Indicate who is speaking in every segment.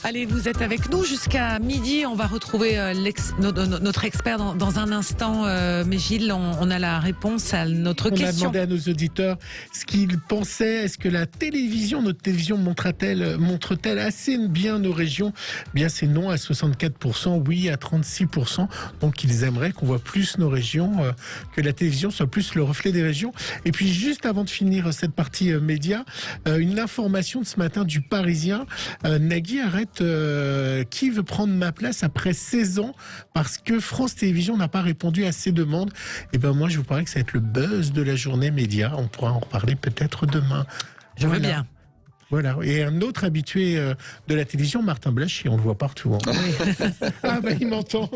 Speaker 1: Allez, vous êtes avec nous jusqu'à midi. On va retrouver notre expert dans un instant. Mais Gilles, on a la réponse à notre question.
Speaker 2: On a demandé à nos auditeurs ce qu'ils pensaient. Est-ce que la télévision, notre télévision montre-t-elle assez bien nos régions ? Bien, c'est non à 64%, oui à 36%. Donc, ils aimeraient qu'on voit plus nos régions, que la télévision soit plus le reflet des régions. Et puis, juste avant de finir cette partie média, une information de ce matin du Parisien. Nagui arrête qui veut prendre ma place après 16 ans parce que France Télévisions n'a pas répondu à ses demandes. Et ben moi, je vous parie que ça va être le buzz de la journée média. On pourra en reparler peut-être demain.
Speaker 1: Je veux bien.
Speaker 2: Voilà. Et un autre habitué de la télévision, Martin Blachier, on le voit partout. Hein. Ah bah il m'entend.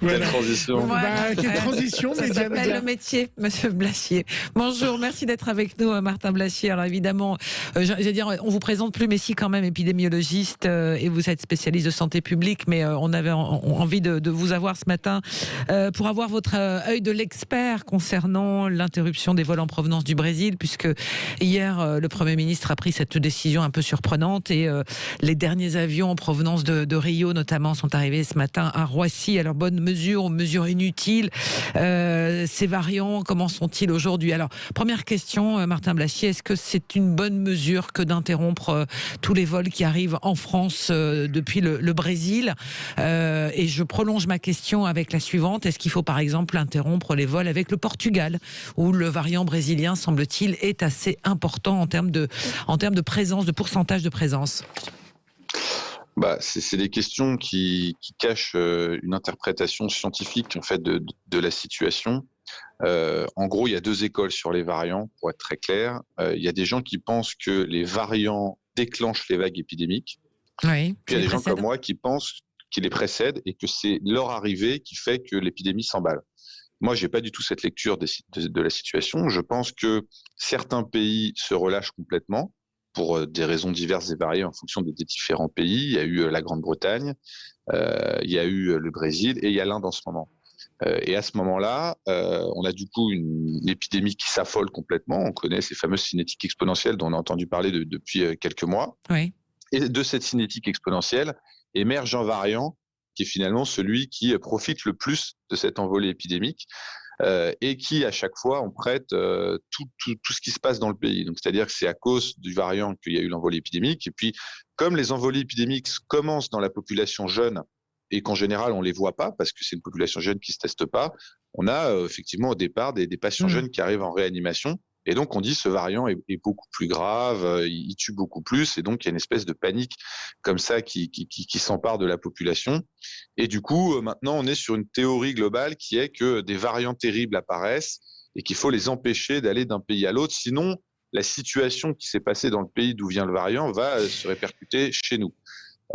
Speaker 3: Voilà. Quelle transition.
Speaker 2: Quelle transition.
Speaker 1: Ça s'appelle le métier, Monsieur Blachier. Bonjour, merci d'être avec nous, Martin Blachier. Alors évidemment, j'allais dire, on vous présente plus, mais si quand même épidémiologiste et vous êtes spécialiste de santé publique, mais on avait envie de vous avoir ce matin pour avoir votre œil de l'expert concernant l'interruption des vols en provenance du Brésil, puisque hier le Premier ministre a pris cette décision un peu surprenante et les derniers avions en provenance de Rio notamment sont arrivés ce matin à Roissy. Alors bonne mesure ou mesure inutile, ces variants, comment sont-ils aujourd'hui? Alors première question, Martin Blachier, est-ce que c'est une bonne mesure que d'interrompre tous les vols qui arrivent en France depuis le Brésil? Et je prolonge ma question avec la suivante, est-ce qu'il faut par exemple interrompre les vols avec le Portugal, où le variant brésilien semble-t-il est assez important en termes de présence, de pourcentage de présence?
Speaker 3: C'est des questions qui cachent une interprétation scientifique en fait de la situation. En gros, il y a deux écoles sur les variants, pour être très clair. Il y a des gens qui pensent que les variants déclenchent les vagues épidémiques.
Speaker 1: Oui,
Speaker 3: puis il y a des gens comme moi qui pensent qu'ils les précèdent et que c'est leur arrivée qui fait que l'épidémie s'emballe. Moi, j'ai pas du tout cette lecture de la situation. Je pense que certains pays se relâchent complètement pour des raisons diverses et variées en fonction des différents pays. Il y a eu la Grande-Bretagne, il y a eu le Brésil et il y a l'Inde en ce moment. Et à ce moment-là, on a du coup une épidémie qui s'affole complètement. On connaît ces fameuses cinétiques exponentielles dont on a entendu parler depuis quelques mois.
Speaker 1: Oui.
Speaker 3: Et de cette cinétique exponentielle émerge un variant qui est finalement celui qui profite le plus de cette envolée épidémique et qui, à chaque fois, on prête tout ce qui se passe dans le pays. Donc, c'est-à-dire que c'est à cause du variant qu'il y a eu l'envolée épidémique. Et puis, comme les envolées épidémiques commencent dans la population jeune et qu'en général, on les voit pas parce que c'est une population jeune qui se teste pas, on a effectivement au départ des patients jeunes qui arrivent en réanimation. Et donc, on dit ce variant est beaucoup plus grave, il tue beaucoup plus. Et donc, il y a une espèce de panique comme ça qui s'empare de la population. Et du coup, maintenant, on est sur une théorie globale qui est que des variants terribles apparaissent et qu'il faut les empêcher d'aller d'un pays à l'autre. Sinon, la situation qui s'est passée dans le pays d'où vient le variant va se répercuter chez nous.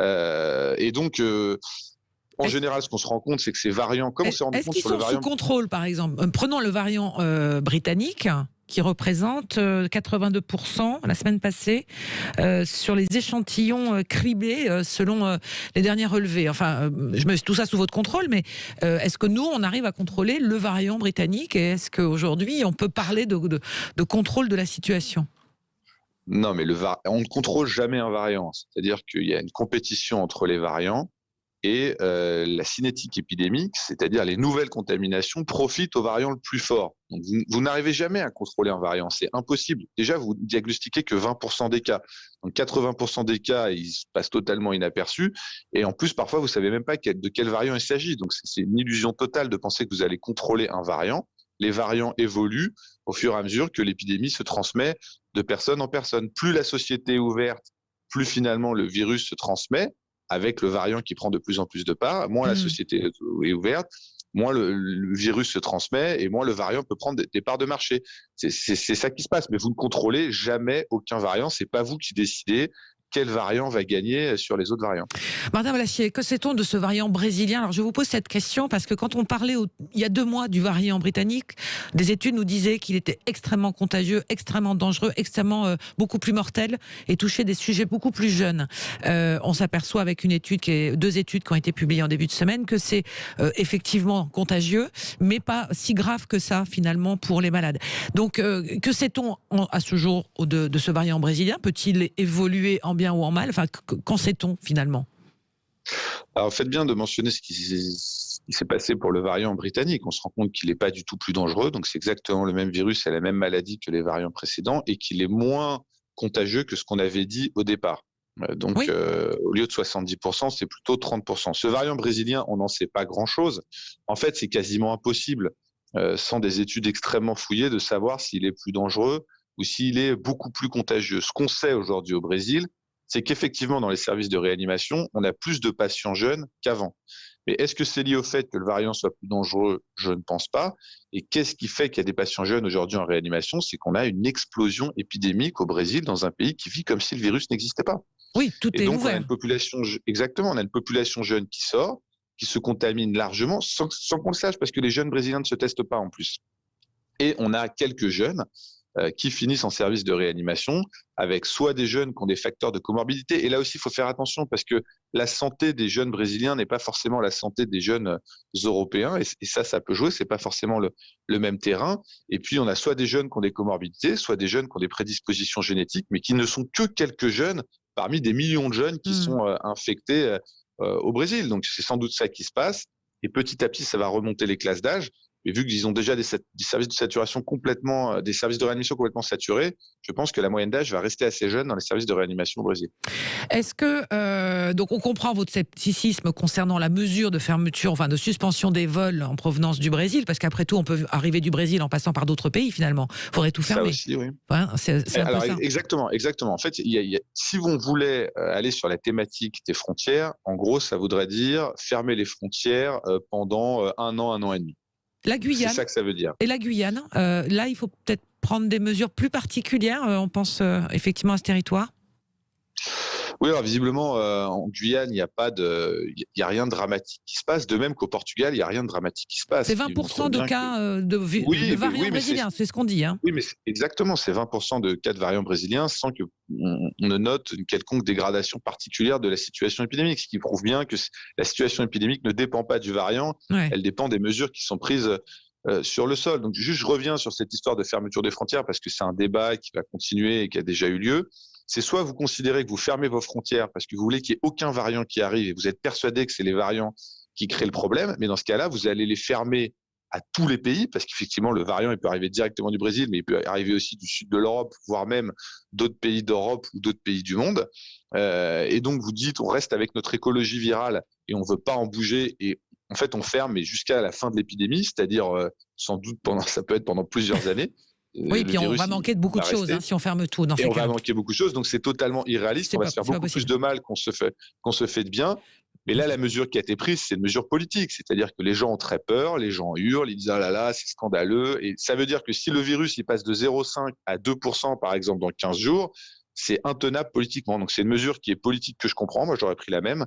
Speaker 3: Et donc... En général, ce qu'on se rend compte, c'est que ces variants, comme on s'est rendu compte sur le variant...
Speaker 1: Est-ce qu'ils sont sous contrôle, par exemple? Prenons le variant britannique, qui représente 82% la semaine passée sur les échantillons criblés selon les derniers relevés. Enfin, je mets tout ça sous votre contrôle, mais est-ce que nous, on arrive à contrôler le variant britannique et est-ce qu'aujourd'hui, on peut parler de contrôle de la situation?
Speaker 3: Non, mais on ne contrôle jamais un variant. C'est-à-dire qu'il y a une compétition entre les variants. Et la cinétique épidémique, c'est-à-dire les nouvelles contaminations, profitent au variant le plus fort. Donc vous n'arrivez jamais à contrôler un variant, c'est impossible. Déjà, vous diagnostiquez que 20% des cas. Donc 80% des cas, ils se passent totalement inaperçus. Et en plus, parfois, vous savez même pas de quel variant il s'agit. Donc c'est une illusion totale de penser que vous allez contrôler un variant. Les variants évoluent au fur et à mesure que l'épidémie se transmet de personne en personne. Plus la société est ouverte, plus finalement le virus se transmet, avec le variant qui prend de plus en plus de parts, moins la société est ouverte, moins le virus se transmet et moins le variant peut prendre des parts de marché. C'est ça qui se passe, mais vous ne contrôlez jamais aucun variant, c'est pas vous qui décidez quel variant va gagner sur les autres variants.
Speaker 1: Martin Blachier, que sait-on de ce variant brésilien? Alors je vous pose cette question parce que quand on parlait il y a 2 mois du variant britannique, des études nous disaient qu'il était extrêmement contagieux, extrêmement dangereux, extrêmement beaucoup plus mortel et touchait des sujets beaucoup plus jeunes. On s'aperçoit avec 2 études qui ont été publiées en début de semaine que c'est effectivement contagieux, mais pas si grave que ça finalement pour les malades. Donc que sait-on à ce jour de ce variant brésilien? Peut-il évoluer en bien ou en mal? Enfin, qu'en sait-on finalement?
Speaker 3: Alors, faites bien de mentionner ce qui s'est passé pour le variant britannique. On se rend compte qu'il n'est pas du tout plus dangereux. Donc, c'est exactement le même virus et la même maladie que les variants précédents et qu'il est moins contagieux que ce qu'on avait dit au départ. Donc,
Speaker 1: Oui.
Speaker 3: au lieu de 70%, c'est plutôt 30%. Ce variant brésilien, on n'en sait pas grand-chose. En fait, c'est quasiment impossible, sans des études extrêmement fouillées, de savoir s'il est plus dangereux ou s'il est beaucoup plus contagieux. Ce qu'on sait aujourd'hui au Brésil, c'est qu'effectivement, dans les services de réanimation, on a plus de patients jeunes qu'avant. Mais est-ce que c'est lié au fait que le variant soit plus dangereux? Je ne pense pas. Et qu'est-ce qui fait qu'il y a des patients jeunes aujourd'hui en réanimation? C'est qu'on a une explosion épidémique au Brésil, dans un pays qui vit comme si le virus n'existait pas.
Speaker 1: Oui, tout
Speaker 3: Et
Speaker 1: est
Speaker 3: donc, on a
Speaker 1: ouvert.
Speaker 3: une population, exactement, on a une population jeune qui sort, qui se contamine largement, sans qu'on le sache, parce que les jeunes brésiliens ne se testent pas en plus. Et on a quelques jeunes qui finissent en service de réanimation, avec soit des jeunes qui ont des facteurs de comorbidité. Et là aussi, il faut faire attention, parce que la santé des jeunes brésiliens n'est pas forcément la santé des jeunes européens. Et ça peut jouer, c'est pas forcément le même terrain. Et puis, on a soit des jeunes qui ont des comorbidités, soit des jeunes qui ont des prédispositions génétiques, mais qui ne sont que quelques jeunes parmi des millions de jeunes qui sont infectés au Brésil. Donc, c'est sans doute ça qui se passe. Et petit à petit, ça va remonter les classes d'âge. Et vu qu'ils ont déjà des services de saturation complètement, des services de réanimation complètement saturés, je pense que la moyenne d'âge va rester assez jeune dans les services de réanimation au Brésil.
Speaker 1: Est-ce que, donc on comprend votre scepticisme concernant la mesure de fermeture, enfin de suspension des vols en provenance du Brésil, parce qu'après tout, on peut arriver du Brésil en passant par d'autres pays finalement. Il faudrait tout
Speaker 3: Ça
Speaker 1: fermer.
Speaker 3: aussi, oui.
Speaker 1: Hein, c'est un peu
Speaker 3: Alors,
Speaker 1: ça.
Speaker 3: exactement, exactement. En fait, si on voulait aller sur la thématique des frontières, en gros, ça voudrait dire fermer les frontières pendant 1 an et demi.
Speaker 1: La
Speaker 3: C'est
Speaker 1: Guyane,
Speaker 3: ça que ça veut dire.
Speaker 1: et la Guyane, là, il faut peut-être prendre des mesures plus particulières. On pense effectivement à ce territoire.
Speaker 3: Oui, alors visiblement, en Guyane, il y a rien de dramatique qui se passe. De même qu'au Portugal, il n'y a rien de dramatique qui se passe.
Speaker 1: C'est
Speaker 3: Ce qui montre
Speaker 1: 20% de
Speaker 3: bien que...
Speaker 1: cas de
Speaker 3: Oui,
Speaker 1: variants brésiliens, c'est ce qu'on dit. Hein.
Speaker 3: Oui, mais exactement, c'est 20% de cas de variants brésiliens sans qu'on ne note une quelconque dégradation particulière de la situation épidémique, ce qui prouve bien que la situation épidémique ne dépend pas du variant,
Speaker 1: Ouais.
Speaker 3: elle dépend des mesures qui sont prises sur le sol. Donc, juste, je reviens sur cette histoire de fermeture des frontières parce que c'est un débat qui va continuer et qui a déjà eu lieu. C'est soit vous considérez que vous fermez vos frontières parce que vous voulez qu'il n'y ait aucun variant qui arrive et vous êtes persuadé que c'est les variants qui créent le problème, mais dans ce cas-là, vous allez les fermer à tous les pays, parce qu'effectivement, le variant, il peut arriver directement du Brésil, mais il peut arriver aussi du sud de l'Europe, voire même d'autres pays d'Europe ou d'autres pays du monde. Et donc, vous dites, on reste avec notre écologie virale et on ne veut pas en bouger. Et en fait, on ferme, mais jusqu'à la fin de l'épidémie, c'est-à-dire sans doute ça peut être pendant plusieurs années.
Speaker 1: Oui, puis on va manquer de beaucoup de choses si on ferme tout dans ces
Speaker 3: cas. Et on
Speaker 1: cas.
Speaker 3: va manquer beaucoup de choses, donc c'est totalement irréaliste. On va se faire beaucoup plus de mal qu'on se fait de bien. Mais là, la mesure qui a été prise, c'est une mesure politique. C'est-à-dire que les gens ont très peur, les gens hurlent, ils disent « Ah là là, c'est scandaleux ». Et ça veut dire que si le virus il passe de 0,5 à 2%, par exemple, dans 15 jours, c'est intenable politiquement. Donc c'est une mesure qui est politique que je comprends. Moi, j'aurais pris la même.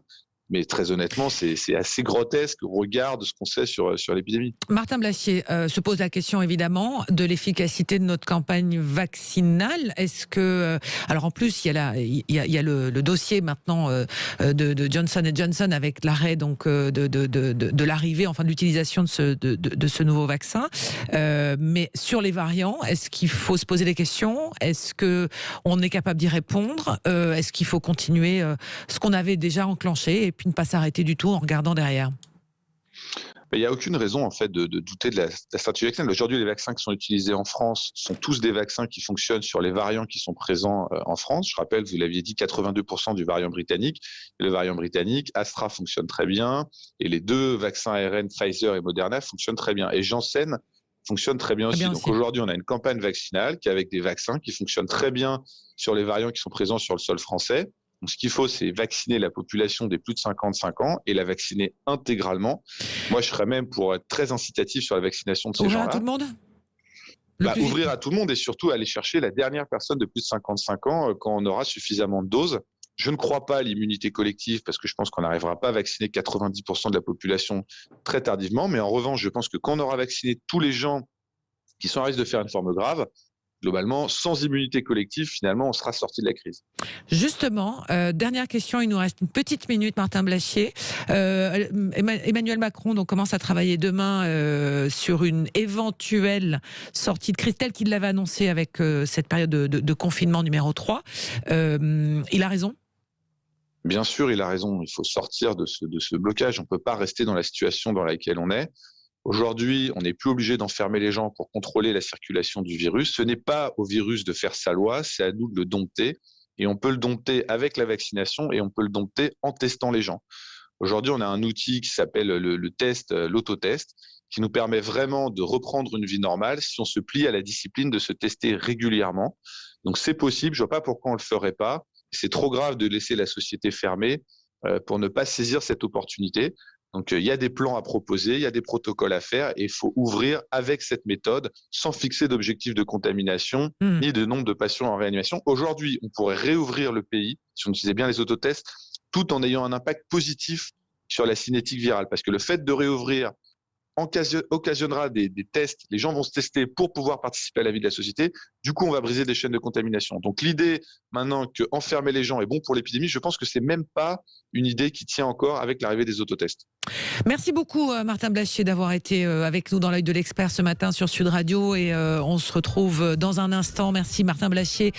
Speaker 3: Mais très honnêtement, c'est assez grotesque au regard de ce qu'on sait sur l'épidémie.
Speaker 1: Martin Blachier se pose la question évidemment de l'efficacité de notre campagne vaccinale. Est-ce que, alors en plus il y a le dossier maintenant de Johnson & Johnson avec l'arrêt donc de l'arrivée, enfin de l'utilisation de ce nouveau vaccin. Mais sur les variants, est-ce qu'il faut se poser des questions? Est-ce que on est capable d'y répondre? Est-ce qu'il faut continuer ce qu'on avait déjà enclenché et puis ne pas s'arrêter du tout en regardant derrière?
Speaker 3: Il n'y a aucune raison en fait de douter de la stratégie vaccinale. Aujourd'hui, les vaccins qui sont utilisés en France sont tous des vaccins qui fonctionnent sur les variants qui sont présents en France. Je rappelle, vous l'aviez dit, 82% du variant britannique. Et le variant britannique, Astra fonctionne très bien, et les deux vaccins ARN, Pfizer et Moderna, fonctionnent très bien. Et Janssen fonctionne très bien aussi. Donc aujourd'hui, on a une campagne vaccinale qui avec des vaccins qui fonctionnent très bien sur les variants qui sont présents sur le sol français. Donc, ce qu'il faut, c'est vacciner la population des plus de 55 ans et la vacciner intégralement. Moi, je serais même pour être très incitatif sur la vaccination de ces gens-là.
Speaker 1: Ouvrir à tout le monde ?
Speaker 3: Ouvrir à tout le monde et surtout aller chercher la dernière personne de plus de 55 ans quand on aura suffisamment de doses. Je ne crois pas à l'immunité collective parce que je pense qu'on n'arrivera pas à vacciner 90% de la population très tardivement. Mais en revanche, je pense que quand on aura vacciné tous les gens qui sont à risque de faire une forme grave, globalement, sans immunité collective, finalement, on sera sorti de la crise.
Speaker 1: Justement, dernière question, il nous reste une petite minute, Martin Blachier. Emmanuel Macron donc, commence à travailler demain sur une éventuelle sortie de crise telle qu'il l'avait annoncé avec cette période de confinement numéro 3. Il a raison ?
Speaker 3: Bien sûr, il a raison. Il faut sortir de ce blocage. On ne peut pas rester dans la situation dans laquelle on est. Aujourd'hui, on n'est plus obligé d'enfermer les gens pour contrôler la circulation du virus. Ce n'est pas au virus de faire sa loi, c'est à nous de le dompter. Et on peut le dompter avec la vaccination et on peut le dompter en testant les gens. Aujourd'hui, on a un outil qui s'appelle le test, l'autotest, qui nous permet vraiment de reprendre une vie normale si on se plie à la discipline de se tester régulièrement. Donc c'est possible, je ne vois pas pourquoi on ne le ferait pas. C'est trop grave de laisser la société fermée pour ne pas saisir cette opportunité. Donc, il y a des plans à proposer, il y a des protocoles à faire et il faut ouvrir avec cette méthode sans fixer d'objectif de contamination ni de nombre de patients en réanimation. Aujourd'hui, on pourrait réouvrir le pays si on utilisait bien les autotests tout en ayant un impact positif sur la cinétique virale. Parce que le fait de réouvrir occasionnera des tests, les gens vont se tester pour pouvoir participer à la vie de la société. Du coup, on va briser des chaînes de contamination. Donc l'idée maintenant que enfermer les gens est bon pour l'épidémie, je pense que c'est même pas une idée qui tient encore avec l'arrivée des autotests.
Speaker 1: Merci beaucoup Martin Blachier d'avoir été avec nous dans l'œil de l'expert ce matin sur Sud Radio et on se retrouve dans un instant. Merci Martin Blachier.